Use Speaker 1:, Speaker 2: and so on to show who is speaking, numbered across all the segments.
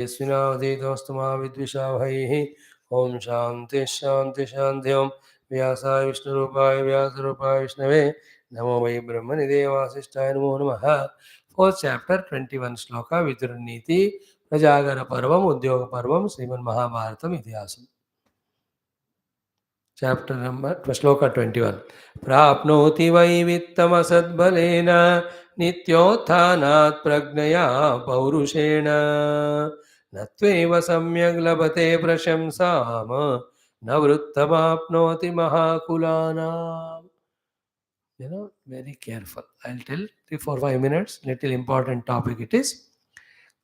Speaker 1: यस्मिनावधीतमस्तु मा विद्विषावहैः। ओम शांति शांति शांति। ओम व्यासाय विष्णुरूपाय व्यासरूपाय विष्णवे नमो वै ब्रह्मनिधे वासिष्ठाय नमो नमः। फोर्थ चैप्टर 21 श्लोक विदुर नीति प्रजागर पर्वम उद्योग पर्वम श्रीमन् महाभारतम इतिहासम। चैप्टर नंबर श्लोक 21। प्राप्नोति वै वित्तमसद्बलेन नित्योत्थानात् प्रज्ञया पौरुषेण न त्वेव सम्यग् लभते प्रशंसाम न वृत्तमाप्नोति महाकुलानाम्. Very careful. I'll tell 3 4 5 minutes. Little important topic it is.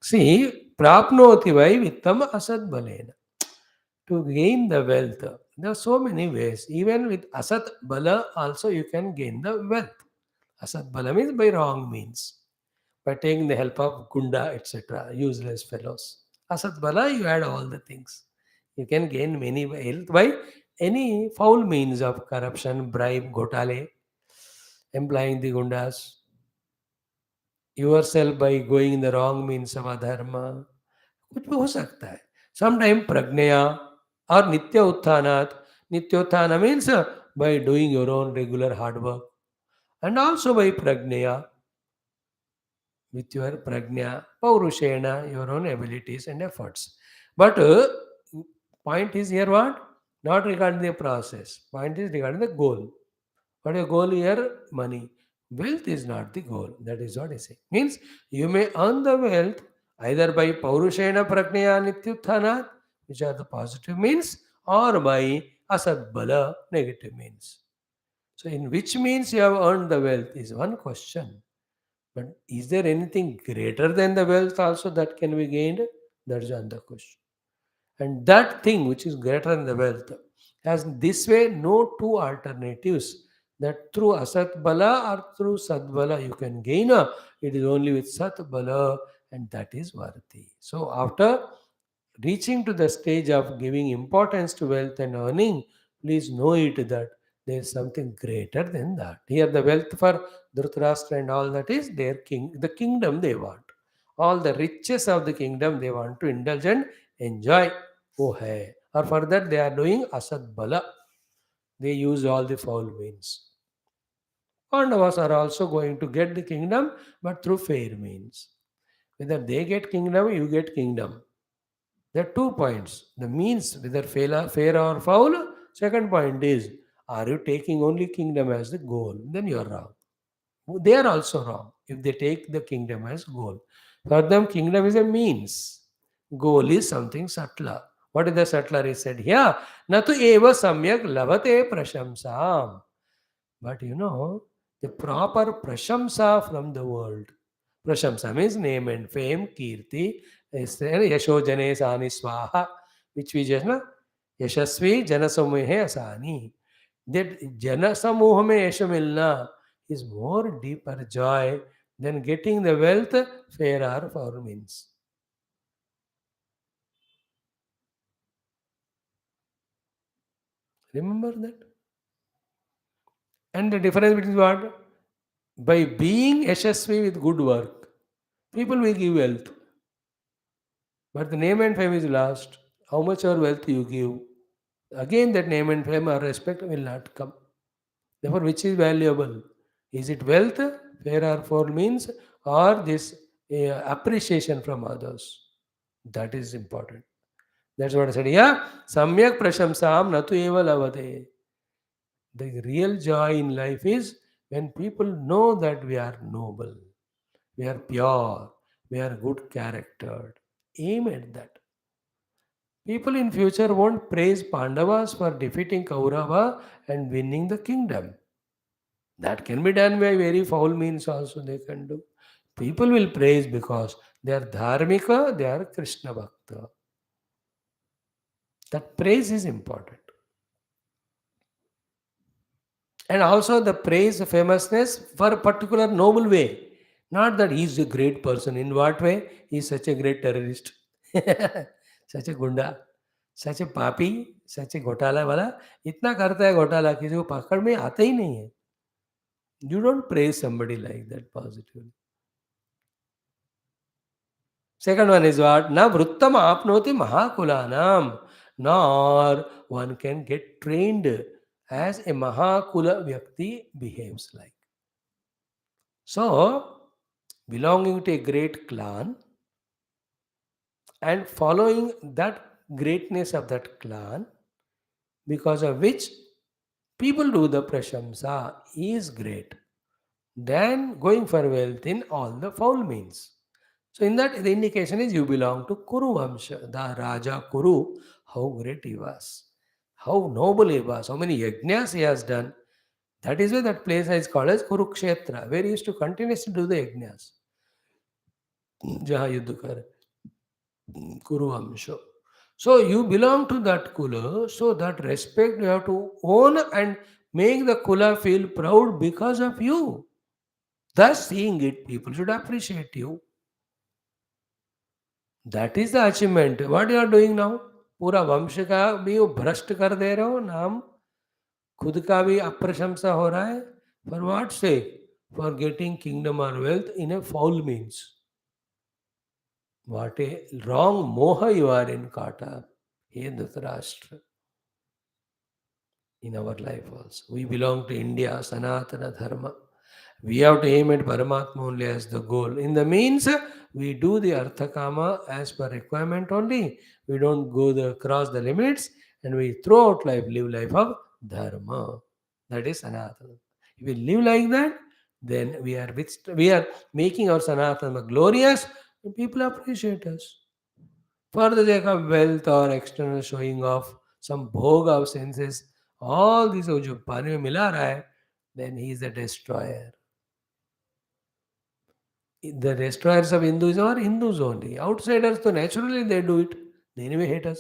Speaker 1: See, prapnoti vai vittam asad balena. To gain the wealth, there are so many ways. Even with asat bala, also you can gain the wealth. Asat bala means by wrong means, by taking the help of gunda, etc., useless fellows. Asat bala, you add all the things. You can gain many wealth by any foul means of corruption, bribe, ghotale, employing the gundas, yourself by going in the wrong means of adharma. कुछ भी हो सकता है. Sometime prajnaya or nitya utthanat. Nitya utthana means by doing your own regular hard work, and also by prajnaya, with your prajna, paurushena, your own abilities and efforts. But point is here what? Not regarding the process. Point is regarding the goal. What your goal here? Money. Wealth is not the goal. That is what I say. Means you may earn the wealth either by paurushena prajnaya nityutthanat, which are the positive means, or by asadbala, negative means. So in which means you have earned the wealth is one question. But is there anything greater than the wealth also that can be gained? That is another question. And that thing which is greater than the wealth has this way no two alternatives, that through asat bala or through sad bala you can gain. It is only with sat bala, and that is worthy. So after reaching to the stage of giving importance to wealth and earning, please know it that there is something greater than that. Here the wealth for Dhritarashtra and all that is their king, the kingdom they want. All the riches of the kingdom they want to indulge and enjoy. Oh hai. Or for that they are doing asad bala. They use all the foul means. Pandavas are also going to get the kingdom, but through fair means. Whether they get kingdom, you get kingdom. There are 2 points. The means, whether fair or foul. Second point is, are you taking only kingdom as the goal? Then you are wrong. They are also wrong if they take the kingdom as goal. For them, kingdom is a means. Goal is something subtler. What is the subtler? He said here, Natu eva samyak lavate prashamsam. But the proper prashamsa from the world. Prashamsa means name and fame, kirti, yashojane sani swaha, which we just know, yashasvi janasamuhe asani. That janasamuha mein yasha milna is more deeper joy than getting the wealth, fair or foul means. Remember that? And the difference between what? By being yashasvi with good work, people will give wealth. But the name and fame is lost. How much or wealth you give, again that name and fame or respect will not come. Therefore, which is valuable? Is it wealth, fair or foul means, or this appreciation from others? That is important. That's what I said. Yeah, samyak prashamsam natu eva lavate. The real joy in life is when people know that we are noble, we are pure, we are good charactered. Aim at that. People in future won't praise Pandavas for defeating Kaurava and winning the kingdom. That can be done by very foul means also they can do. People will praise because they are dharmika, they are Krishna Bhakta. That praise is important. And also the praise, famousness for a particular noble way. Not that he is a great person. In what way? He is such a great terrorist. Such a gunda. सच पापी, सच घोटाला वाला इतना करता है घोटाला किसी को पकड़ में आता ही नहीं है. You don't praise somebody like that positively. Second one is what? Na vrittam apnoti mahakulanam. Nor one can get trained as a mahakula vyakti behaves like. So, belonging to a great clan and following that greatness of that clan, because of which people do the prashamsa, is great than going for wealth in all the foul means. So, in that, the indication is you belong to Kuru Vamsha, the Raja Kuru, how great he was, how noble he was, how many yajnas he has done. That is why that place is called as Kurukshetra, where he used to continuously do the yajnas. जहाँ युद्ध कर Kuru Vamsha. So you belong to that Kula, so that respect you have to own and make the Kula feel proud because of you. Thus, seeing it, people should appreciate you. That is the achievement. What you are doing now? पूरा वंश का भी वो भ्रष्ट कर दे रहे हो नाम, खुद का भी अप्रशंसा हो रहा है. For what sake? For getting kingdom or wealth in a foul means. What a wrong moha you are in caught up. Hey Dhritarashtra. In our life also. We belong to India, Sanatana Dharma. We have to aim at Paramatma only as the goal. In the means, we do the Arthakama as per requirement only. We don't go cross the limits, and we throughout life live life of Dharma. That is Sanatana. If we live like that, then we are making our Sanatana glorious, and people appreciate us. For the sake of wealth or external showing off, some bhog of senses, all these जो पानी में मिला रहा है, then he is a destroyer. The destroyers of Hinduism are Hindus only. Outsiders, so naturally they do it. They anyway hate us.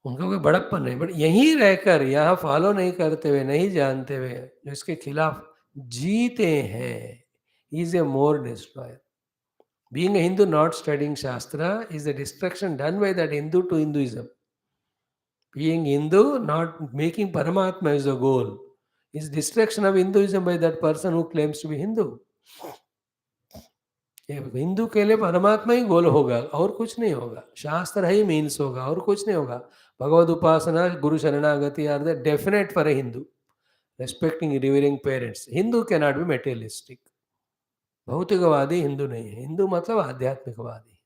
Speaker 1: उनका कोई बड़प्पन नहीं, बट यहीं रहकर यहाँ फॉलो नहीं करते हुए, नहीं जानते हुए, जो इसके खिलाफ जीते हैं, is a more destroyer. Being a Hindu not studying Shastra is the destruction done by that Hindu to Hinduism. Being Hindu, not making Paramatma as the goal, is destruction of Hinduism by that person who claims to be Hindu. Hindu के लिए परमात्मा ही गोल होगा और कुछ नहीं होगा, शास्त्र ही means होगा और कुछ नहीं होगा. Bhagavad upasana, guru sharanagati are the definite for a Hindu. Respecting revering parents. Hindu can not be materialistic. भौतिकवादी हिंदू नहीं है. हिंदू मतलब आध्यात्मिकवादी.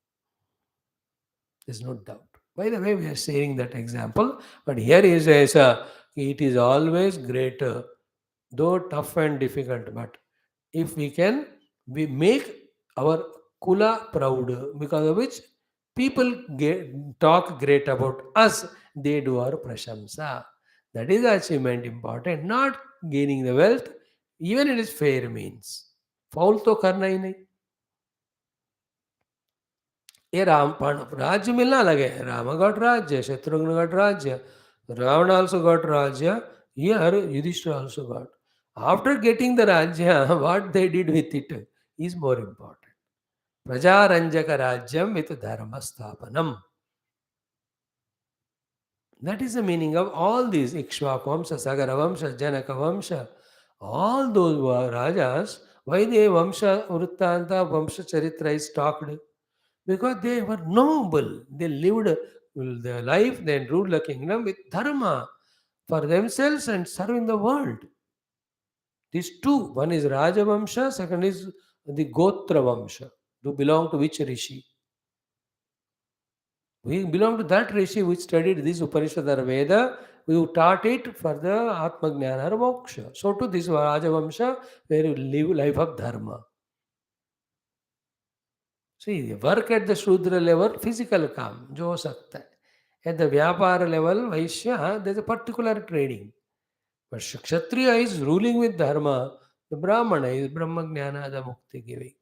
Speaker 1: There's no doubt. By the way, we are sharing that example, but here is it is always greater, though tough and difficult. But if we make our kula proud, because of which people talk great about us, they do our prashamsa. That is the achievement important, not gaining the wealth, even it is fair means. Foul to karna hi nahi. ये राज्य मिलना लगे. Rama got राज्य, Shatrugna got राज्य, Ravana also got राज्य, here Yudhishthira also got. After getting the Rajya, what they did with it is more important. Prajaranjaka Rajyam with Dharma Sthapanam. That is the meaning of all these Ikshvaku Vamsha, Sagara Vamsha, Janaka Vamsha. All those Rajas, why the Vamsha Vrittanta, Vamsha Charitra is talked? Because they were noble. They lived their life, they ruled the kingdom with Dharma for themselves and serving the world. These two, one is Rajavamsha, second is the Gotra Vamsha, to belong to which Rishi. We belong to that Rishi which studied this Upanishad or Veda, we taught it for the Atma Jnana or Moksha. So to this Rajavamsha, where you live life of Dharma. See, work at the Shudra level, physical काम जो हो सकता है. At the Vyapara level, Vaishya, there is a particular trading. But Kshatriya is ruling with Dharma. The Brahmana is Brahma Jnana, the Mukti giving.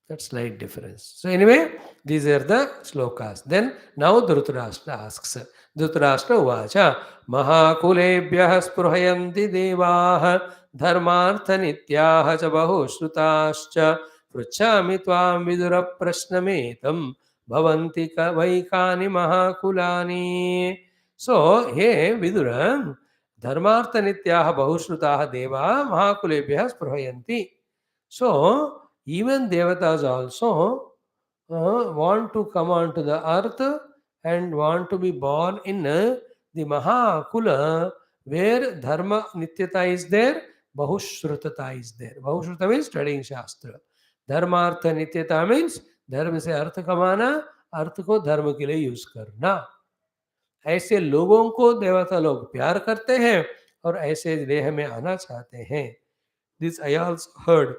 Speaker 1: That's slight difference. So anyway, these are the slokas. Then now Dhritarashtra asks. Dhritarashtra uvacha Mahakulebhyah spruhayanti devaha dharmartha nityaha cha bahushrutascha pruchami tvam vidura prashnametam bhavanti vaikani mahakulani. So, hey Vidura, dharmartha nityaha bahushrutaha deva mahakulebhyah spruhayanti. So, Even devatas also want to come onto the earth and want to be born in the Mahakula, where Dharma Nityata is there, Bahushrutata is there. Bahushrutata means studying Shastra. Dharmartha Nityata means धर्म से अर्थ कमाना, अर्थ को धर्म के लिए use करना. ऐसे लोगों को देवता लोग प्यार करते हैं और ऐसे देह में आना चाहते हैं. This I also heard.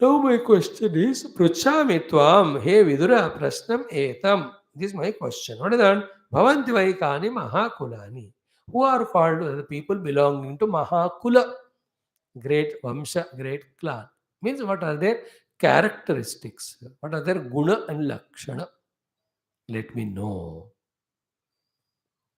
Speaker 1: Now my question is, Pruchami Tvam, He Vidura Prasnam Etam. This is my question. What is that? Bhavanti Vaikani Mahakulani. Who are called the people belonging to Mahakula? Great Vamsha, great clan. Means what are their characteristics? What are their Guna and Lakshana? Let me know.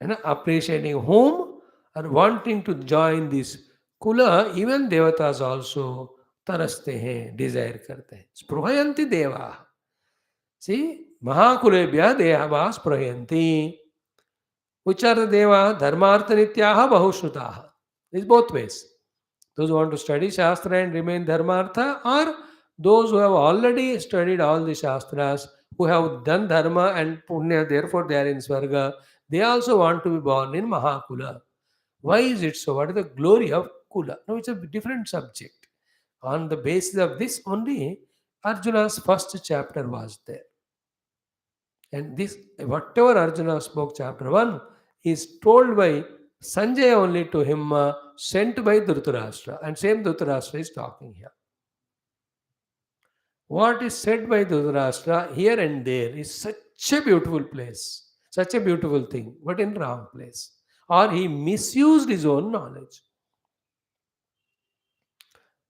Speaker 1: And appreciating whom are wanting to join this Kula, even Devatas also तरसते हैं, Dzire करते हैं. स्पृहयन्ति देवा. सी महाकुलेभ्यः देहवा स्पृहयन्ति. Which are the deva? Dharmartha nityaha bahushrutaha. It's both ways. Those who want to study Shastra and remain Dharmartha, or those who have already studied all the Shastras, who have done Dharma and Punya, therefore they are in Swarga, they also want to be born in Mahakula. Why is it so? What is the glory of Kula? No, it's a different subject. On the basis of this only, Arjuna's first chapter was there. And this, whatever Arjuna spoke, chapter 1, is told by Sanjay only to him, sent by Dhritarashtra. And same Dhritarashtra is talking here. What is said by Dhritarashtra here and there is such a beautiful place, such a beautiful thing, but in wrong place. Or he misused his own knowledge.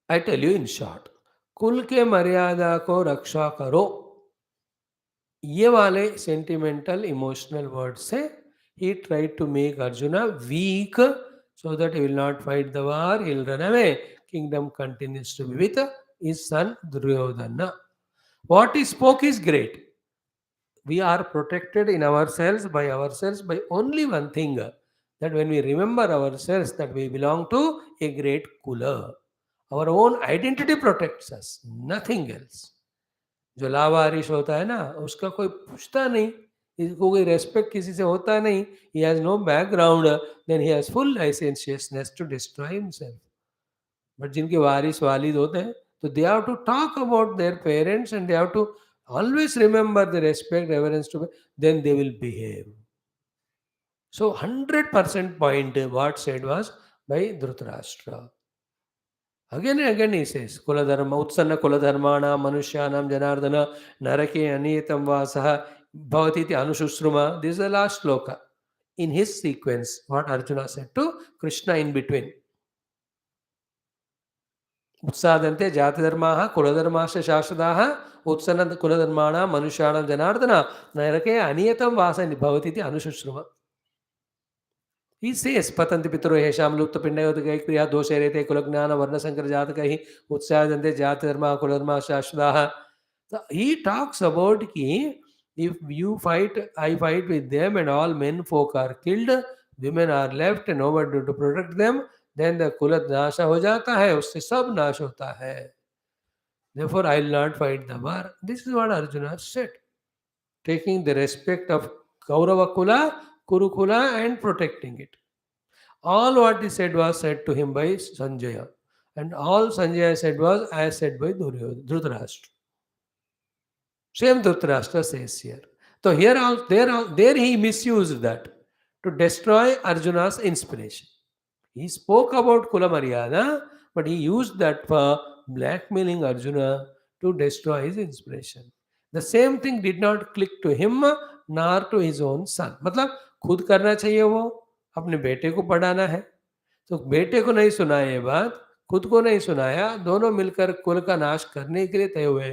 Speaker 1: I tell you in short, कुल के मर्यादा को रक्षा करो, ये वाले sentimental emotional word से he tried to make Arjuna weak so that he will not fight the war, he will run away. Kingdom continues to be with his son Duryodhana. What he spoke is great. We are protected in ourselves by only one thing, that when we remember ourselves that we belong to a great Kula. Our own identity protects us, nothing else. जो लावारिश होता है ना, उसका कोई पूछता नहीं, इसको कोई रेस्पेक्ट किसी से होता नहीं, he has no background, then he has full licentiousness to destroy himself. But जिनके वारिस वालिद होते हैं, तो they have to talk about their parents and they have to always remember the respect, reverence to, then they will behave. So 100% point what said was by Dhritarashtra. Again and again he says, Kuladharma, Utsanna Kuladharmana, Manusyanam Janardana, Narake Aniyatam Vasaha, Bhavatiti Anushustruma. This is the last sloka. In his sequence, what Arjuna said to Krishna in between. Utsadante Jatidharmaha, Kuladharmasha Shashadaha, Utsanna Kuladharmana, Manusyanam Janardana, Narake Aniyatam Vasa, Bhavatiti Anushustruma. He says, Patanti Pitro Hesham Lupta Pindayotika Kriya Dosha Rete Kulagnana Varna Sankar Jatakahi Utsadante Jatidharma Kuladharma Shashadaha. So he talks about ki, if you fight, I fight with them and all men folk are killed, women are left and nobody to protect them, then the Kulat Nasha ho jata hai, usse sab nash hota hai. Therefore I will not fight the war. This is what Arjuna said. Taking the respect of Kaurava Kula, Kurukula and protecting it. All what he said was said to him by Sanjaya. And all Sanjaya said was as said by Dhritarashtra. Same Dhritarashtra says here. So here, there he misused that to destroy Arjuna's inspiration. He spoke about Kula Maryada, but he used that for blackmailing Arjuna to destroy his inspiration. The same thing did not click to him nor to his own son. मतलब खुद करना चाहिए, वो अपने बेटे को पढ़ाना है, तो बेटे को नहीं सुनाया ये बात, खुद को नहीं सुनाया, दोनों मिलकर कुल का नाश करने के लिए तय हुए.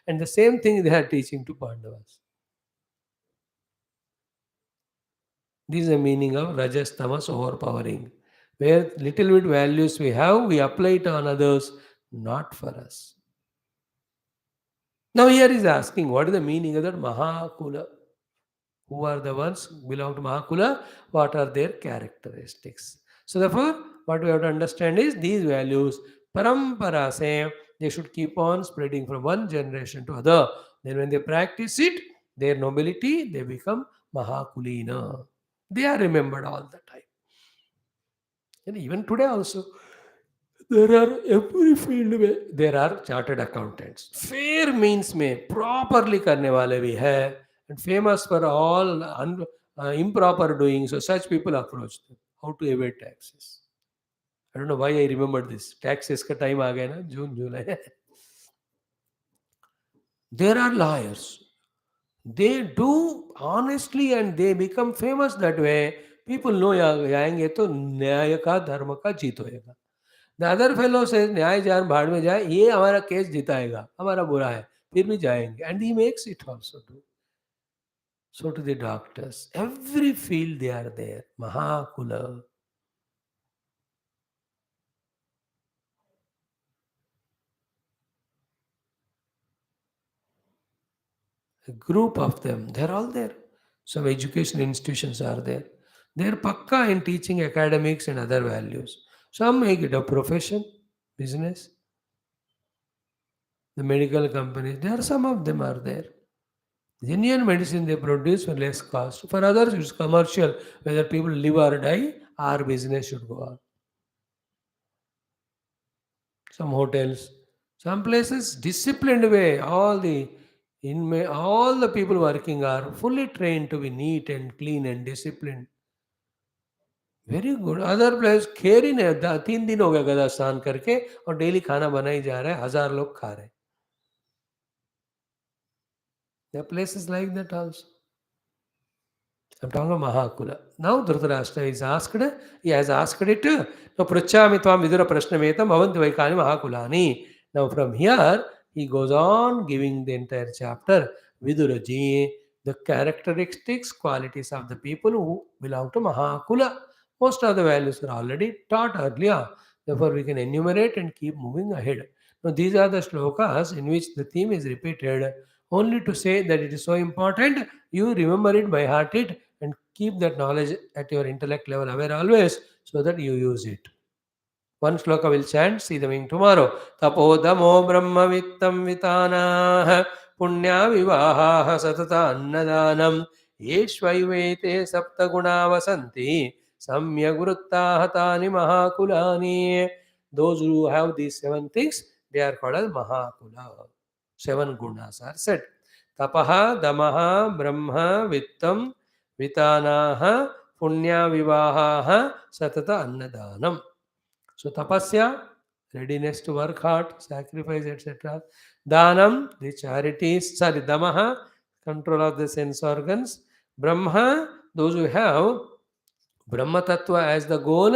Speaker 1: And the same thing they are teaching to Pandavas. This is the meaning of Rajas Tamas overpowering. Where little bit values we have, we apply it on others, not for us. Now here is asking, what is the meaning of that Mahakula? Who are the ones who belong to Mahakula? What are their characteristics? So therefore, what we have to understand is these values, parampara se they should keep on spreading from one generation to other. Then when they practice it, their nobility, they become Mahakulina. They are remembered all the time. And even today also, there are every field में there are chartered accountants. Fair means में properly करने वाले भी है, and famous for all improper doing. So such people approach them. How to evade taxes? I don't know why I remembered this. Taxes का time आ गया ना, जून जुलाई. There are lawyers. They do honestly and they become famous that way. People know जाएंगे तो न्याय का धर्म का जीत होएगा. द अदर फेलो से न्याय जान भाड़ में जाए, ये हमारा केस जिताएगा, हमारा बुरा है, फिर भी जाएंगे. And he makes it also do. So to the doctors, every field they are there. Mahakula. A group of them, they're all there. Some education institutions are there. They're pakka in teaching academics and other values. Some make it a profession, business. The medical companies, there are some of them are there. Genuine medicine they produce for less cost. For others, it's commercial. Whether people live or die, our business should go on. Some hotels, some places, disciplined way. All the people working are fully trained to be neat and clean and disciplined. Very good. Other place खेर ही नहीं, 3 दिन हो गया गधा स्नान करके और डेली खाना बना ही जा रहा है, 1,000 लोग खा रहे हैं. There are places like that also. I'm talking about Mahakula. Now Dhritarashtra is asked, he has asked it, now Prachami Tvam Vidura Prashnametam Bhavanti Vaikani Mahakulani. Now from here, he goes on giving the entire chapter, Vidura ji, the characteristics, qualities of the people who belong to Mahakula. Most of the values are already taught earlier. Therefore, we can enumerate and keep moving ahead. Now, these are the shlokas in which the theme is repeated only to say that it is so important. You remember it, by heart it, and keep that knowledge at your intellect level aware always so that you use it. One shloka will chant, see the meaning tomorrow. Tapodamo brahma vittam vitana punya vivaha satata annadanam yeshvaivete sapta guna vasanti samya gurutta hatani mahakulani. Those who have these 7 things, they are called as mahakula. 7 gunas are said. Tapaha, damaha, brahma, vittam, vitanaha, punya vivaha, satata annadanam. So tapasya, readiness to work hard, sacrifice, etc. Danam, the charities, damaha, control of the sense organs. Brahma, those who have Brahma Tattva as the goal,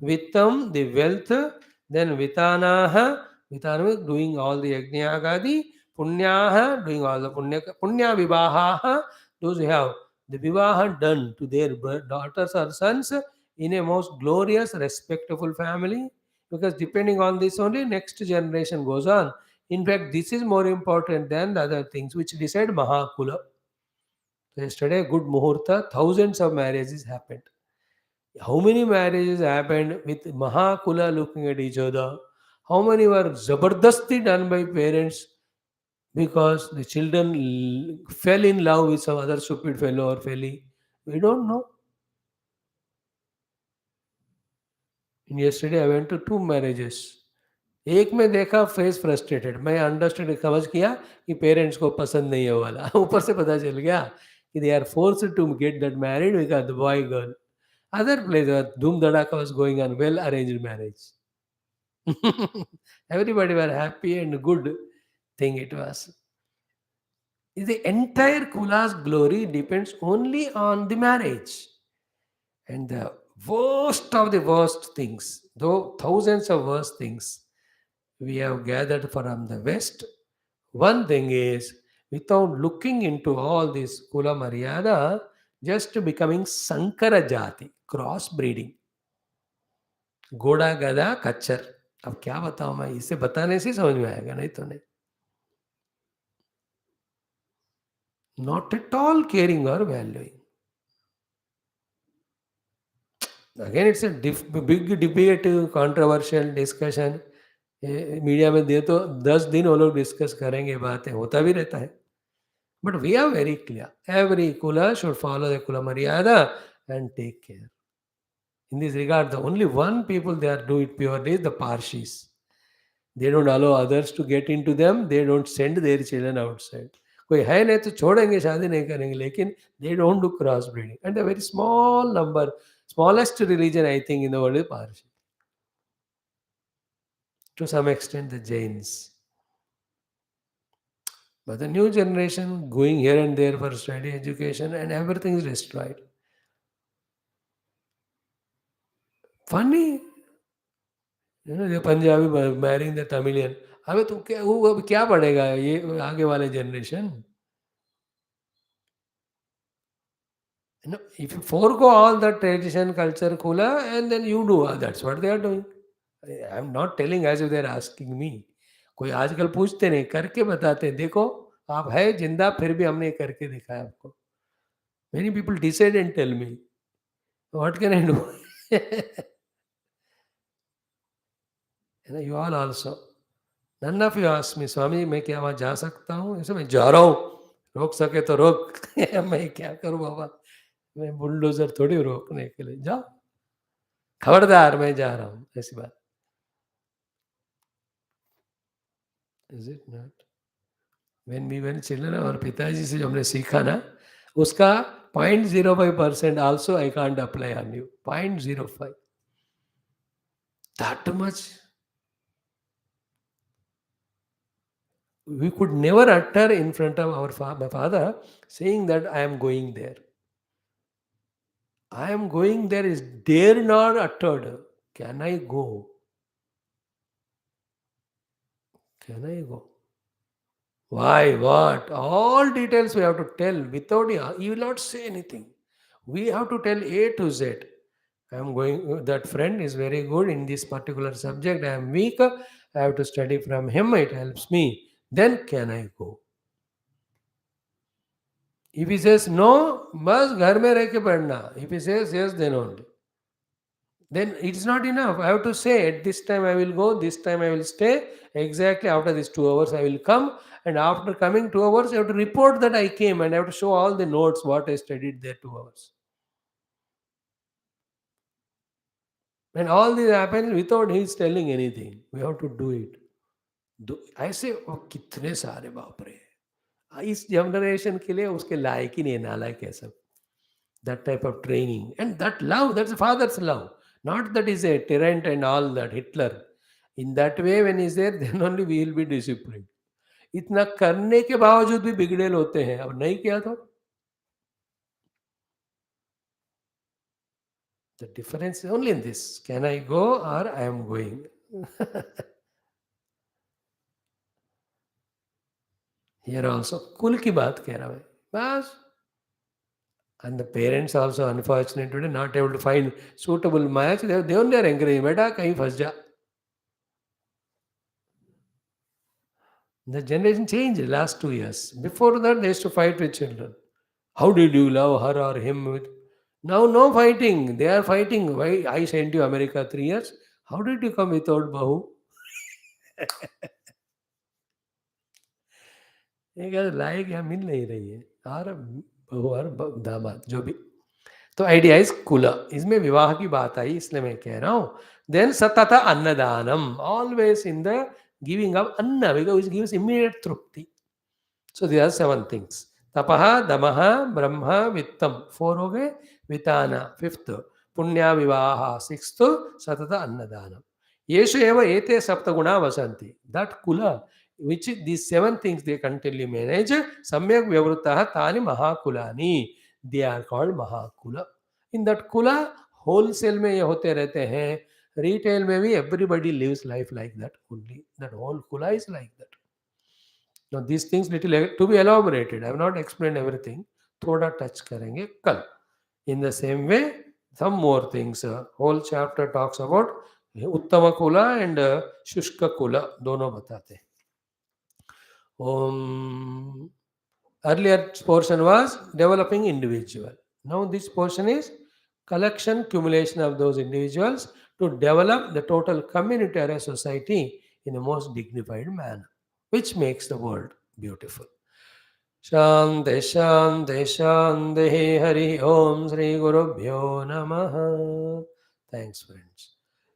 Speaker 1: Vittam, the wealth, then Vitanaha, Vitana doing all the Yajnayagadi, Punyaha, doing all the Punya Vivaha, those who have the Vivaha done to their daughters or sons in a most glorious, respectful family, because depending on this only next generation goes on. In fact, this is more important than the other things which decide Mahakula. So yesterday, good Muhurta, thousands of marriages happened. How many marriages happened with Mahakula looking at each other? How many were zabardasti done by parents because the children fell in love with some other stupid fellow or felly? We don't know. And yesterday I went to 2 marriages. एक में देखा face frustrated, मैं understand समझ किया कि parents को पसंद नहीं है वो वाला. ऊपर से पता चल गया कि they are forced to get that married because the boy girl. Other place, Dhoom Dadaka was going on, well arranged marriage. Everybody were happy and good thing it was. The entire Kula's glory depends only on the marriage. And the worst of the worst things, though thousands of worst things we have gathered from the West, one thing is, without looking into all this Kula Maryada, just becoming Sankara Jati, cross breeding. घोड़ा गधा खच्चर. अब क्या बताऊं मैं, इसे बताने से समझ में आएगा, नहीं तो नहीं. Not at all caring or valuing. Again, it's a big debate, controversial discussion. Media में दे तो 10 दिन वो लोग डिस्कस करेंगे, बातें होता भी रहता है। But we are very clear, every kula should follow the kula maryada and take care. In this regard, the only one people they are do it purely is the Parsis. They don't allow others to get into them. They don't send their children outside. कोई है नहीं तो छोड़ेंगे, शादी नहीं करेंगे, लेकिन they don't do cross breeding. And a very small number, smallest religion I think in the world is Parsi. To some extent, the Jains. But the new generation going here and there for study, education, and everything is destroyed. Funny, ये Punjabi marrying the Tamilian. अबे तो क्या वो अब क्या पढ़ेगा ये आगे वाले generation. If you forego all the tradition, culture, kula, and then you do, that's what they are doing. I am not telling as if they are asking me. कोई आजकल पूछते नहीं, करके बताते हैं, देखो आप है जिंदा फिर भी हमने करके दिखाया आपको. Many people decide and tell me, what can I do? You all also. None of you ask me, स्वामी मैं क्या वहाँ जा सकता हूँ? ऐसे मैं जा रहा हूँ, रोक सके तो रोक. मैं क्या करूँ बाबा, मैं बुलडोजर थोड़ी हूँ रोकने के लिए. जाओ, खबरदार मैं जा रहा हूँ, ऐसी बात. Is it not? When we were children, और पिताजी से जो हमने सीखा ना, उसका 0.05% also I can't apply on you. 0.05, that much we could never utter in front of our my father saying that I am going there. I am going there is dare not uttered. Can I go? Can I go? Why? What? All details we have to tell without he will not say anything. We have to tell A to Z. I am going, that friend is very good in this particular subject. I am weak. I have to study from him. It helps me. Then can I go? If he says no, बस घर में रह के पढ़ना. If he says yes, then only. Then it's not enough. I have to say at this time I will go, this time I will stay. Exactly after these 2 hours I will come. And after coming 2 hours, I have to report that I came and I have to show all the notes what I studied there 2 hours. And all this happens without his telling anything. We have to do it. ऐसे कितने सारे बाप रे, इस generation के लिए उसके लायक ही नहीं, नालायक है सब. That type of training and that love, that's the father's love. Not that he's a tyrant and all that, Hitler. In that way, when he's there, then only we will be disciplined. इतना करने के बावजूद भी बिगड़ेल होते हैं. अब नहीं किया तो the difference is only in this: can I go or I am going? Here also कुल की बात कह रहा हूं बस. And the parents also, unfortunately today, not able to find suitable match. They only are encouraging, बेटा कहीं फंस जा. The generation changed last 2 years. Before that, they used to fight with children. How did you love her or him? Now, no fighting. They are fighting. Why I sent you America 3 years? How did you come without Bahu? एक लायक यहाँ मिल नहीं रही है, और बहू और दामाद जो भी. तो आइडिया इज कुला. इसमें विवाह की बात आई, इसलिए मैं कह रहा हूँ. Then satat annadanam, always in the giving of anna, because it gives immediate tripti. So there are 7 things. Tapaha, Damaha, Brahma, Vittam. 4 हो गए. Vitana, 5th. Punya Vivaha, 6th. Satata Annadana. Yeshu eva ete saptaguna vasanti. That kula, which these 7 things they continually manage, samyak vyavruttaha tani mahakulani. They are called mahakula. In that kula, wholesale में ये होते रहते हैं. Retail में भी everybody lives life like that only. That whole kula is like that. Now these things little to be elaborated. I have not explained everything. थोड़ा touch करेंगे कल. In the same way, some more things. Whole chapter talks about उत्तम कुला and शुष्क कुला, दोनों बताते हैं. Earlier portion was developing individual. Now this portion is collection, accumulation of those individuals to develop the total community or a society in a most dignified manner, which makes the world beautiful. Shanti Shanti Shanti Hari Om Sri Guru Bhyo Namaha. Thanks, friends.